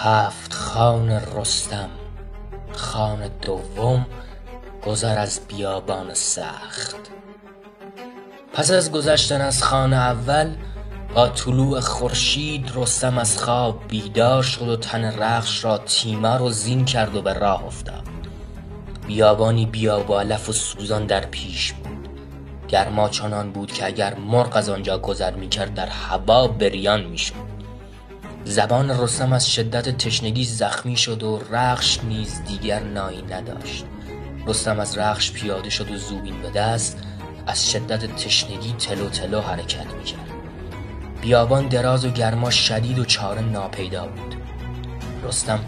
هفت خان رستم، خان دوم، گذر از بیابان سخت. پس از گذشتن از خان اول، با طلوع خورشید رستم از خواب بیدار شد و تن رخش را تیمار و زین کرد و به راه افتاد. بیابانی بیاب و علف و سوزان در پیش بود. گرما چنان بود که اگر مرغ از آنجا گذر می‌کرد در هوا بریان می‌شد. زبان رستم از شدت تشنگی زخمی شد و رخش نیز دیگر نایی نداشت. رستم از رخش پیاده شد و زوبین به دست از شدت تشنگی تلو تلو حرکت می‌کرد. بیابان دراز و گرما شدید و چاره ناپیدا بود. رستم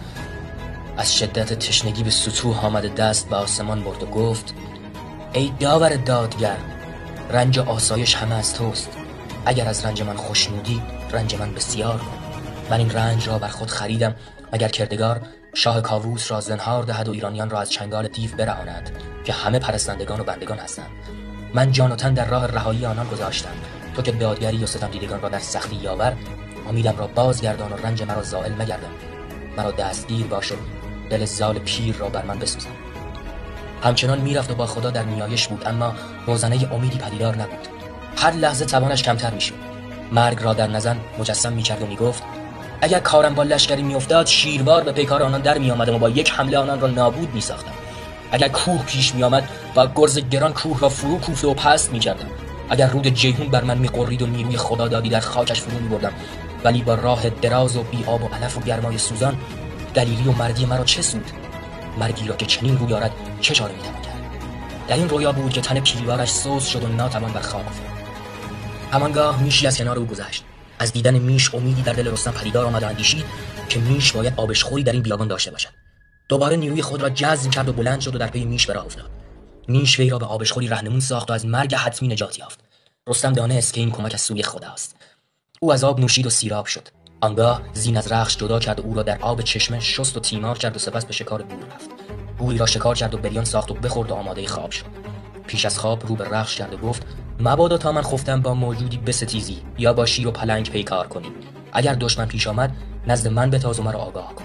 از شدت تشنگی به سطوح آمده دست به آسمان برد و گفت: ای داور دادگر، رنج و آسایش همه از توست. اگر از رنج من خوشنودی، رنج من بسیار کن. من این رنج را بر خود خریدم مگر کردگار شاه کاووس را زنهار دهد و ایرانیان را از چنگال دیو برهاند که همه پرستندگان و بندگان هستند. من جان و تن در راه رهایی آنان گذاشتم. تو که دادگری و ستم دیدگان را در سختی یاور، امیدم را بازگردان و رنج مرا زائل مگردان. مرا دستگیر باش و دل زال پیر را بر من بسوزان. همچنان میرفت و با خدا در نیایش بود، اما موزنه امیدی پدیدار نبود. هر لحظه توانش کمتر میشد. مرگ را در نظر مجسم میکرد و میگفت: اگر کارم با لشکری میافتاد، شیروار به پیکار آنان در میآمدم و با یک حمله آنان را نابود میساختم. اگر کوه پیش میآمد، با گرز گران کوه را فرو کوفته و پست میکردم. اگر رود جیهون بر من میقرید و نیروی خدا دادی در خاکش فرو میبردم. ولی با راه دراز و بی آب و علف و گرمای سوزان، دلیری و مردی مرا چه سود؟ مرگی را که چنین روی آرد چه چاره میتوان کرد؟ در این رویا بود که تن پیریوارش سوز شد و ناتوان بر خاک افتاد. همانگاه میشی از کنار او گذشت. از دیدن میش امیدی در دل رستم پدیدار آمد و اندیشید که میش باید آبشخوری در این بیابان داشته باشد. دوباره نیروی خود را جذب کرد و بلند شد و در پی میش به راه افتاد. میش وی را به آبشخوری رهنمون ساخت و از مرگ حتمی نجات یافت. رستم دانست که این کمک از سوی خداست. او از آب نوشید و سیراب شد. آنگاه زین از رخش جدا کرد و او را در آب چشمه شست و تیمار کرد و سپس به شکار گور رفت. گوری را شکار کرد و بریان ساخت و بخورد و آماده خواب شد. پیش از خواب رو به رخش کرد و گفت: مبادا تا من خفتم با موجودی بستیزی یا با شیر و پلنگ پیکار کنی. اگر دشمن پیش آمد، نزد من بتاز و مرا آگاه کن.